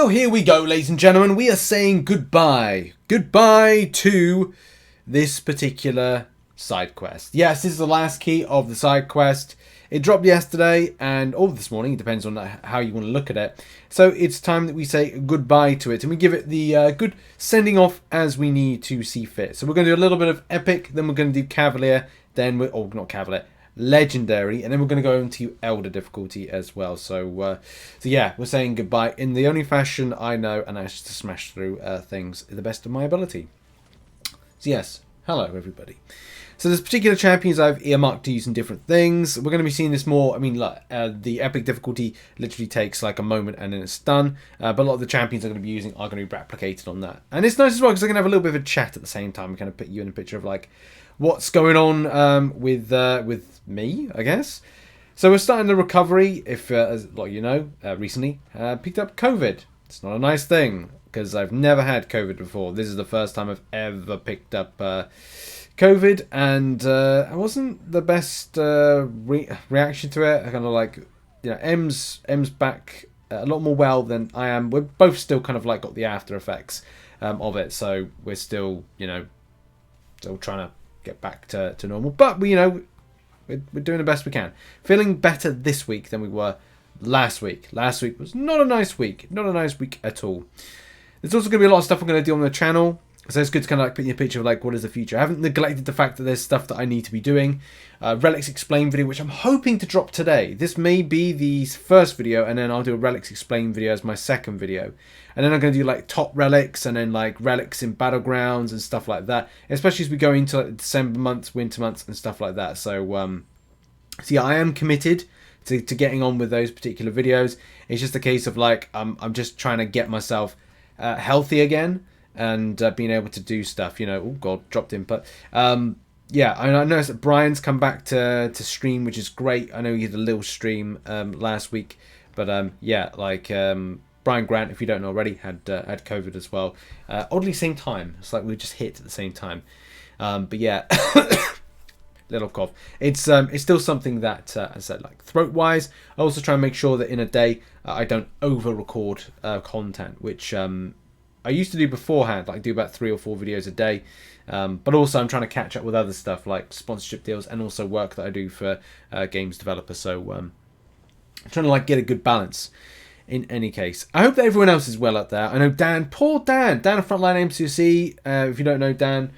So here we go, ladies and gentlemen. We are saying goodbye. Goodbye to this particular side quest. Yes, this is the last key of the side quest. It dropped yesterday or this morning. It depends on how you want to look at it. So it's time that we say goodbye to it. And we give it the good sending off as we need to see fit. So we're going to do a little bit of epic. Then we're going to do cavalier. Then not cavalier. Legendary, and then we're going to go into elder difficulty as well. So yeah, we're saying goodbye in the only fashion I know, and that's to smash through things to the best of my ability. So yes, hello everybody. So there's particular champions I've earmarked to use in different things. We're going to be seeing this more. I mean, the epic difficulty literally takes like a moment and then it's done. But a lot of the champions I'm going to be using are going to be replicated on that. And it's nice as well because I can have a little bit of a chat at the same time. We kind of put you in a picture of like what's going on with me, I guess. So we're starting the recovery. If as a lot of you know, recently picked up COVID. It's not a nice thing because I've never had COVID before. This is the first time I've ever picked up COVID, and I wasn't the best reaction to it. I kind of like, M's back a lot more well than I am. We're both still kind of like got the after effects of it, so we're still still trying to get back to normal. But we're doing the best we can. Feeling better this week than we were last week. Last week was not a nice week. Not a nice week at all. There's also going to be a lot of stuff I'm going to do on the channel. So it's good to kind of like put in a picture of like what is the future. I haven't neglected the fact that there's stuff that I need to be doing. Relics Explain video, which I'm hoping to drop today. This may be the first video, and then I'll do a Relics Explain video as my second video. And then I'm going to do like top relics, and then like relics in battlegrounds and stuff like that. Especially as we go into like, December months, winter months, and stuff like that. So yeah, I am committed to getting on with those particular videos. It's just a case of like I'm just trying to get myself healthy again. And being able to do stuff, oh god, dropped input. Yeah, I noticed that Brian's come back to stream, which is great. I know he had a little stream last week, but yeah, like Brian Grant, if you don't know already, had COVID as well. Oddly, same time. It's like we just hit at the same time. But yeah, little cough. It's still something that, as I said, like throat wise, I also try and make sure that in a day I don't over record content, which I used to do beforehand, like do about 3 or 4 videos a day. But also I'm trying to catch up with other stuff like sponsorship deals and also work that I do for games developers. So I'm trying to like get a good balance in any case. I hope that everyone else is well out there. I know Dan, poor Dan of Frontline MCOC. If you don't know Dan,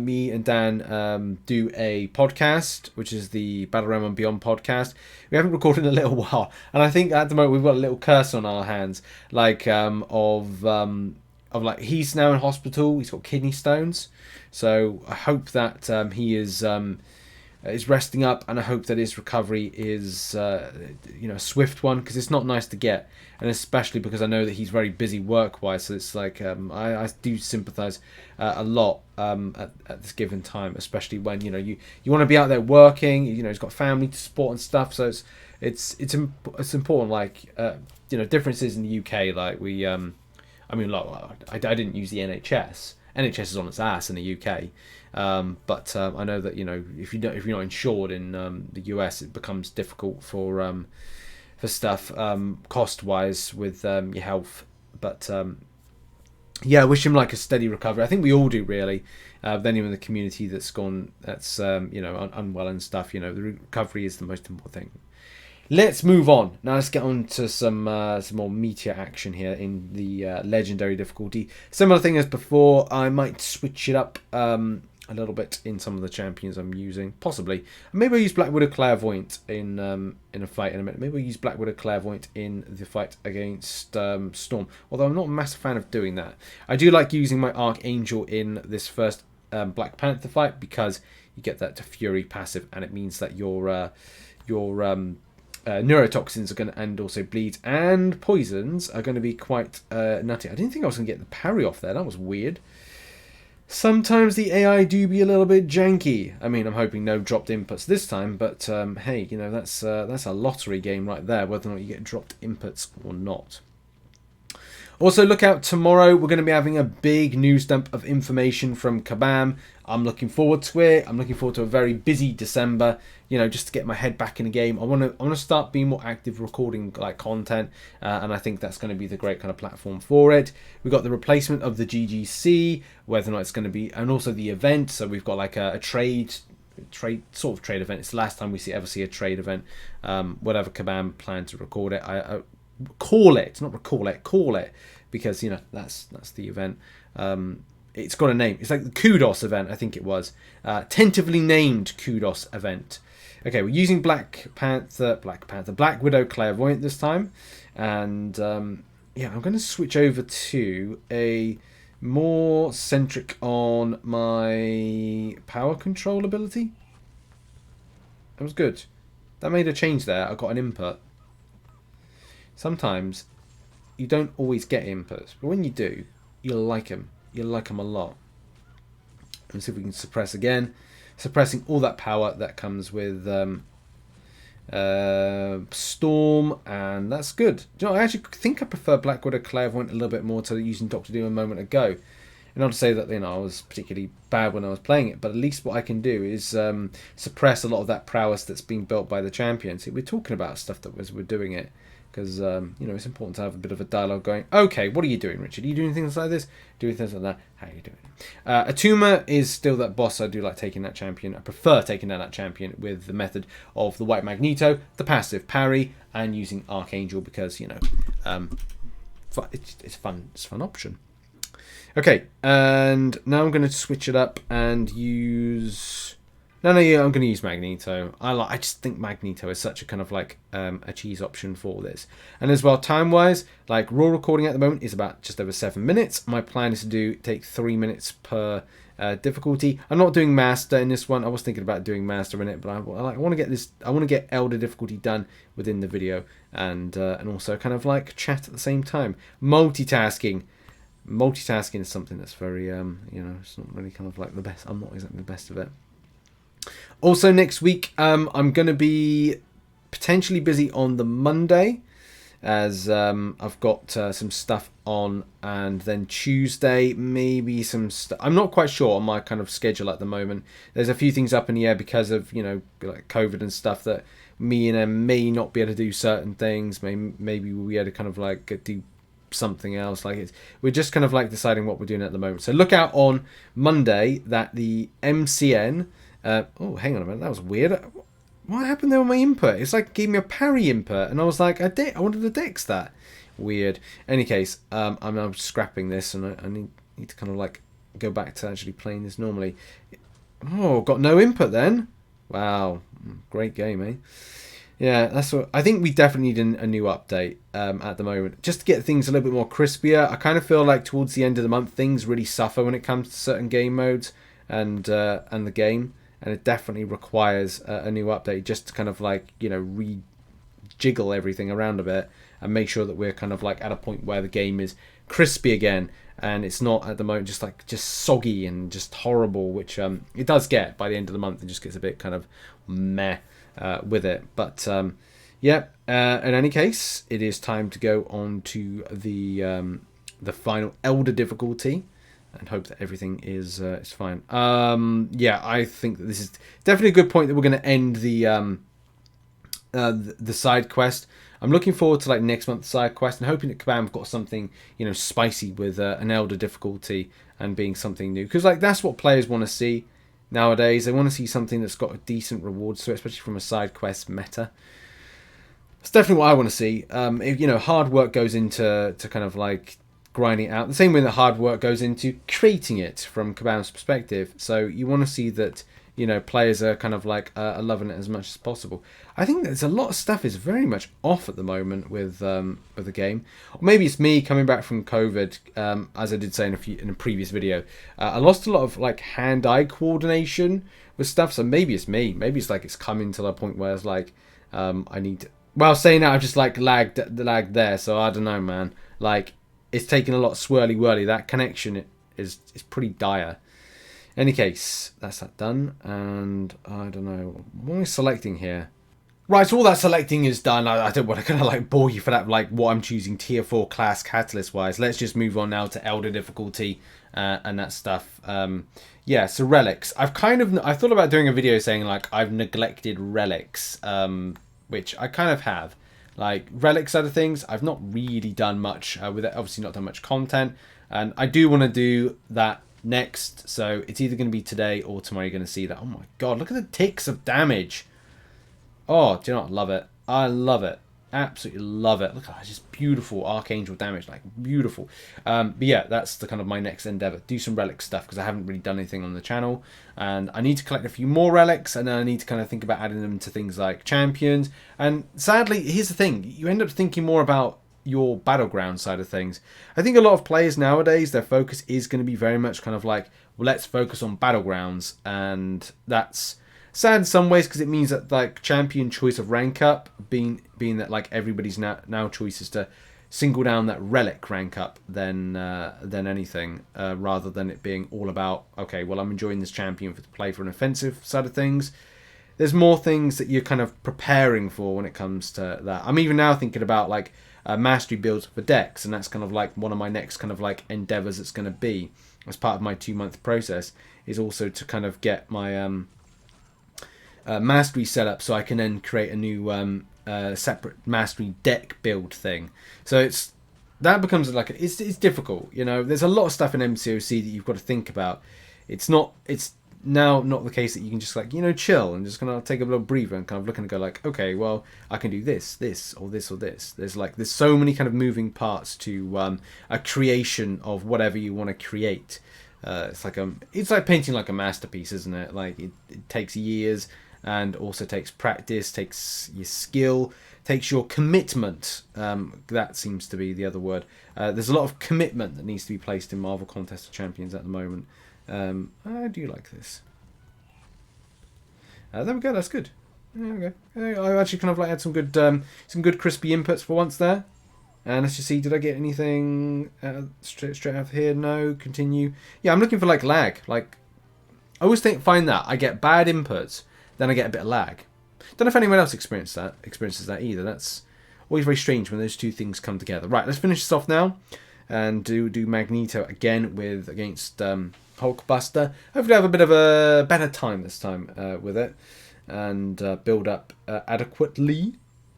me and Dan do a podcast, which is the Battle Realm and Beyond podcast. We haven't recorded in a little while. And I think at the moment we've got a little curse on our hands, like of like he's now in hospital. He's got kidney stones, so I hope that he is resting up, and I hope that his recovery is a swift one, because it's not nice to get, and especially because I know that he's very busy work wise. So it's like I do sympathise a lot at this given time, especially when you want to be out there working. He's got family to support and stuff. So it's important. Like differences in the UK, like we. I mean, look, I didn't use the NHS. NHS is on its ass in the UK, but I know that if you're not insured in the US, it becomes difficult for stuff cost wise with your health. But yeah, I wish him like a steady recovery. I think we all do really. With anyone in the community that's unwell and stuff, the recovery is the most important thing. Let's move on. Now let's get on to some more meteor action here in the legendary difficulty. Similar thing as before, I might switch it up a little bit in some of the champions I'm using. Possibly. Maybe I'll use Black Widow Clairvoyant in a fight in a minute. Maybe I'll use Black Widow Clairvoyant in the fight against Storm. Although I'm not a massive fan of doing that. I do like using my Archangel in this first Black Panther fight, because you get that to Fury passive, and it means that your neurotoxins are going to, and also bleeds and poisons are going to be quite nutty. I didn't think I was going to get the parry off there. That was weird. Sometimes the AI do be a little bit janky. I mean, I'm hoping no dropped inputs this time, but hey, that's a lottery game right there, whether or not you get dropped inputs or not. Also, look out tomorrow. We're going to be having a big news dump of information from Kabam. I'm looking forward to it. I'm looking forward to a very busy December. You know, just to get my head back in the game. I want to start being more active, recording like content, and I think that's going to be the great kind of platform for it. We've got the replacement of the GGC, whether or not it's going to be, and also the event. So we've got like a trade event. It's the last time we ever see a trade event. Whatever Kabam plan to record it, I call it, not recall it, call it, because you know that's the event. It's got a name. It's like the Kudos event, I think it was. Tentatively named Kudos event. Okay, we're using Black Widow Clairvoyant this time, and yeah, I'm going to switch over to a more centric on my power control ability. That was good. That made a change there. I got an input. Sometimes you don't always get inputs, but when you do, you'll like them. You'll like them a lot. Let's see if we can suppress again. Suppressing all that power that comes with Storm, and that's good. Do you know, I actually think I prefer Black Widow Clairvoyant a little bit more to using Doctor Doom a moment ago. And not to say that, you know, I was particularly bad when I was playing it, but at least what I can do is suppress a lot of that prowess that's being built by the champions. We're talking about stuff that we're doing it, because you know, it's important to have a bit of a dialogue going. Okay, what are you doing, Richard? Are you doing things like this? Doing things like that? How are you doing? Atuma is still that boss. I do like taking that champion. I prefer taking down that champion with the method of the White Magneto, the passive parry, and using Archangel, because, you know, it's fun. It's a fun option. Okay, and now I'm going to switch it up and use... No, yeah, I'm going to use Magneto. I just think Magneto is such a kind of like a cheese option for this. And as well, time-wise, like raw recording at the moment is about just over 7 minutes. My plan is to take 3 minutes per difficulty. I'm not doing Master in this one. I was thinking about doing Master in it, but I want to get this. I want to get Elder difficulty done within the video, and also kind of like chat at the same time. Multitasking is something that's very you know, it's not really kind of like the best. I'm not exactly the best of it. Also next week, I'm going to be potentially busy on the Monday, as I've got some stuff on, and then Tuesday maybe some stuff. I'm not quite sure on my kind of schedule at the moment. There's a few things up in the air because of, you know, like COVID and stuff, that me and them may not be able to do certain things. Maybe we'll be able to kind of like do something else. Like we're just kind of like deciding what we're doing at the moment. So look out on Monday that the MCN. Oh, hang on a minute. That was weird. What happened there with my input? It's like gave me a parry input, and I was like, I wanted to dex that. Weird. Any case, I'm scrapping this, and I need to kind of like go back to actually playing this normally. Oh, got no input then. Wow, great game, eh? Yeah, that's what I think. We definitely need a new update at the moment, just to get things a little bit more crispier. I kind of feel like towards the end of the month, things really suffer when it comes to certain game modes and the game. And it definitely requires a new update, just to kind of like, you know, rejiggle everything around a bit and make sure that we're kind of like at a point where the game is crispy again, and it's not at the moment just soggy and just horrible, which it does get by the end of the month. It just gets a bit kind of meh with it. But yeah, in any case, it is time to go on to the final Elder difficulty, and hope that everything is fine. Yeah, I think that this is definitely a good point that we're going to end the side quest. I'm looking forward to like next month's side quest, and hoping that Kabam have got something, you know, spicy with an Elder difficulty and being something new, because like that's what players want to see nowadays. They want to see something that's got a decent reward to it, especially from a side quest meta. It's definitely what I want to see. If, you know, hard work goes into kind of like grinding it out, the same way that hard work goes into creating it from Kabam's perspective. So you want to see that, you know, players are kind of like are loving it as much as possible. I think there's a lot of stuff is very much off at the moment with the game. Or maybe it's me coming back from COVID, as I did say in a previous video. I lost a lot of like hand-eye coordination with stuff. So maybe it's me. Maybe it's like it's coming to a point where it's like I need to. Well, saying that, I've just like lagged there. So I don't know, man. Like, it's taking a lot of swirly-whirly. That connection is pretty dire. Any case, that's that done. And I don't know. What am I selecting here? Right, so all that selecting is done. I don't want to kind of like bore you for that, like what I'm choosing tier 4 class catalyst wise. Let's just move on now to elder difficulty and that stuff. Yeah, so relics. I thought about doing a video saying like I've neglected relics, which I kind of have. Like relic side of things, I've not really done much with it. Obviously not done much content, and I do want to do that next. So it's either going to be today or tomorrow. You're going to see that. Oh my god, look at the ticks of damage. Oh, do you not love it? I love it. Absolutely love it. Look at that, just beautiful archangel damage, like beautiful. But yeah, that's the kind of my next endeavor. Do some relic stuff because I haven't really done anything on the channel, and I need to collect a few more relics, and then I need to kind of think about adding them to things like champions. And sadly, here's the thing: you end up thinking more about your battleground side of things. I think a lot of players nowadays, their focus is going to be very much kind of like, well, let's focus on battlegrounds, and that's sad in some ways because it means that like champion choice of rank up being that like everybody's now choice is to single down that relic rank up than anything, rather than it being all about, okay, well, I'm enjoying this champion to play for an offensive side of things. There's more things that you're kind of preparing for when it comes to that. I'm even now thinking about like mastery builds for decks, and that's kind of like one of my next kind of like endeavors that's going to be as part of my 2-month process, is also to kind of get my mastery set up so I can then create a new separate mastery deck build thing. So that becomes like it's difficult, you know. There's a lot of stuff in MCOC that you've got to think about. It's now not the case that you can just like, you know, chill and just kind of take a little breather and kind of look and go like, okay, well, I can do this or this or this. There's so many kind of moving parts to a creation of whatever you want to create. It's like painting like a masterpiece, isn't it? Like it takes years, and also takes practice, takes your skill, takes your commitment. That seems to be the other word. There's a lot of commitment that needs to be placed in Marvel Contest of Champions at the moment. I do like this. There we go, that's good. There we go. I actually kind of like had some good crispy inputs for once there. And let's just see, did I get anything straight out of here? No, continue. Yeah, I'm looking for like lag. Like, I always find that I get bad inputs, then I get a bit of lag. Don't know if anyone else experiences that either. That's always very strange when those two things come together. Right, let's finish this off now and do Magneto again against Hulkbuster. Hopefully I have a bit of a better time this time with it, and build up adequately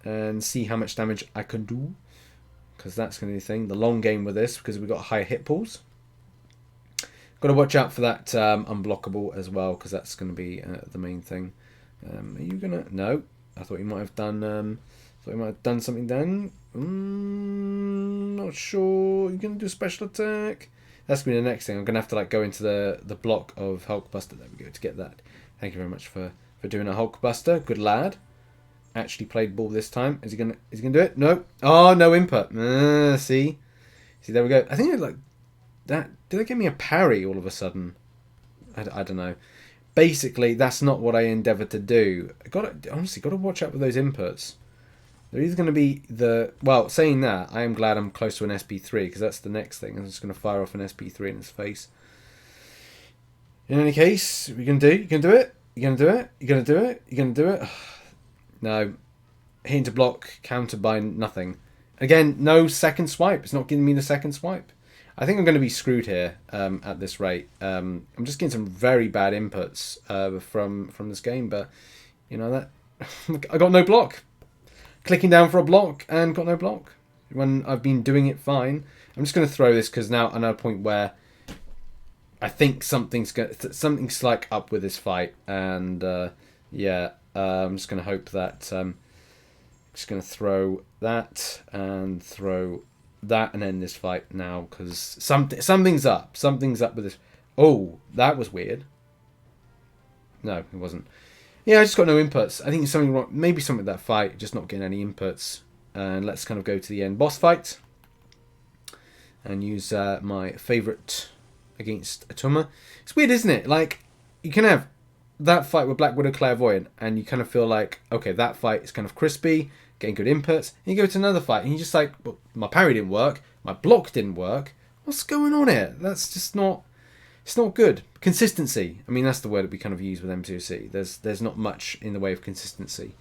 and see how much damage I can do, because that's going to be the thing. The long game with this, because we've got higher hit pools. Got to watch out for that unblockable as well, because that's going to be the main thing. Are you gonna? No, I thought you might have done. Something then. Not sure. You're gonna do a special attack. That's gonna be the next thing. I'm gonna have to like go into the block of Hulkbuster. There we go, to get that. Thank you very much for doing a Hulkbuster. Good lad. Actually played ball this time. Is he gonna do it? No. Oh, no input. See, there we go. I think like that. Did they give me a parry all of a sudden? I don't know. Basically, that's not what I endeavour to do. Honestly, got to watch out with those inputs. They're either going to be saying that, I am glad I'm close to an SP3, because that's the next thing. I'm just going to fire off an SP3 in his face. In any case, you can do it. You're going to do it. You're going to do it. You're going to do it. No. Hitting to block, countered by nothing. Again, no second swipe. It's not giving me the second swipe. I think I'm going to be screwed here at this rate. I'm just getting some very bad inputs from this game, but you know that I got no block. Clicking down for a block and got no block when I've been doing it fine. I'm just going to throw this because now I'm at a point where I think something's like up with this fight, and yeah, I'm just going to hope that just going to throw that and throw that and end this fight now, because something's up with this. Oh, that was weird. No, it wasn't. Yeah, I just got no inputs. I think it's something wrong, maybe something with that fight, just not getting any inputs. And let's kind of go to the end boss fight and use my favourite against Atuma. It's weird, isn't it? Like, you can have that fight with Black Widow Clairvoyant and you kind of feel like, okay, that fight is kind of crispy, getting good inputs, and you go to another fight and you're just like, well, my parry didn't work, my block didn't work, what's going on here? That's just not, it's not good. Consistency, I mean, that's the word that we kind of use with MCOC. There's not much in the way of consistency.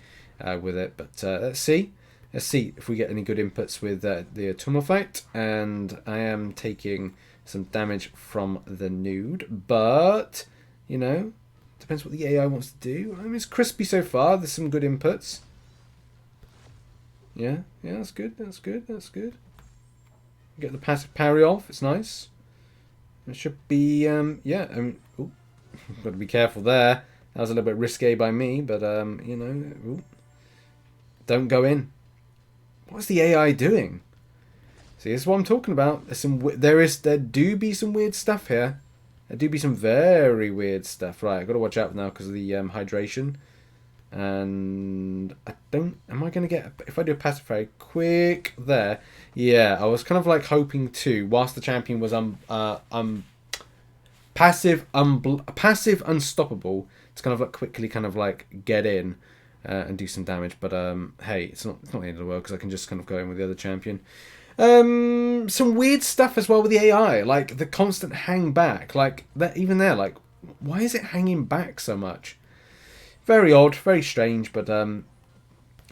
with it. But let's see. Let's see if we get any good inputs with the autumnal fight. And I am taking some damage from the nude, but you know, depends what the AI wants to do. I mean, it's crispy so far. There's some good inputs. Yeah, that's good. That's good. That's good. Get the passive parry off. It's nice. It should be yeah. Ooh, got to be careful there. That was a little bit risque by me, but you know, ooh, don't go in. What's the AI doing? See, this is what I'm talking about. There do be some weird stuff here. There do be some very weird stuff. Right, I've got to watch out now because of the hydration. And I don't... Am I going to get... If I do a passive very quick there. Yeah, I was kind of like hoping to, whilst the champion was passive unstoppable, to kind of like quickly kind of like get in and do some damage. But hey, it's not the end of the world because I can just kind of go in with the other champion. Some weird stuff as well with the AI, like the constant hang back, like that. Even there, like, why is it hanging back so much? Very odd, very strange, but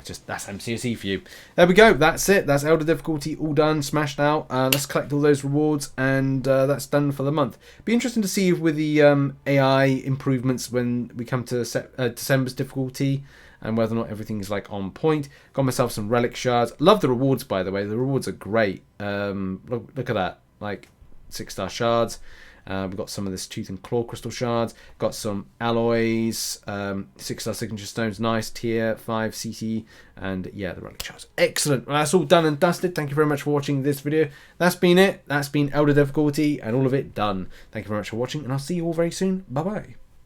just that's MCOC for you. There we go. That's it. That's Elder difficulty all done, smashed out. Let's collect all those rewards, and that's done for the month. Be interesting to see if with the AI improvements when we come to December's difficulty, and whether or not everything's like on point. Got myself some relic shards. Love the rewards, by the way. The rewards are great. Look at that, like 6-star shards. We've got some of this tooth and claw crystal shards. Got some alloys, 6-star signature stones, nice tier 5 CT, and yeah, the relic shards. Excellent. Well, that's all done and dusted. Thank you very much for watching this video. That's been it. That's been Elder difficulty and all of it done. Thank you very much for watching, and I'll see you all very soon. Bye bye.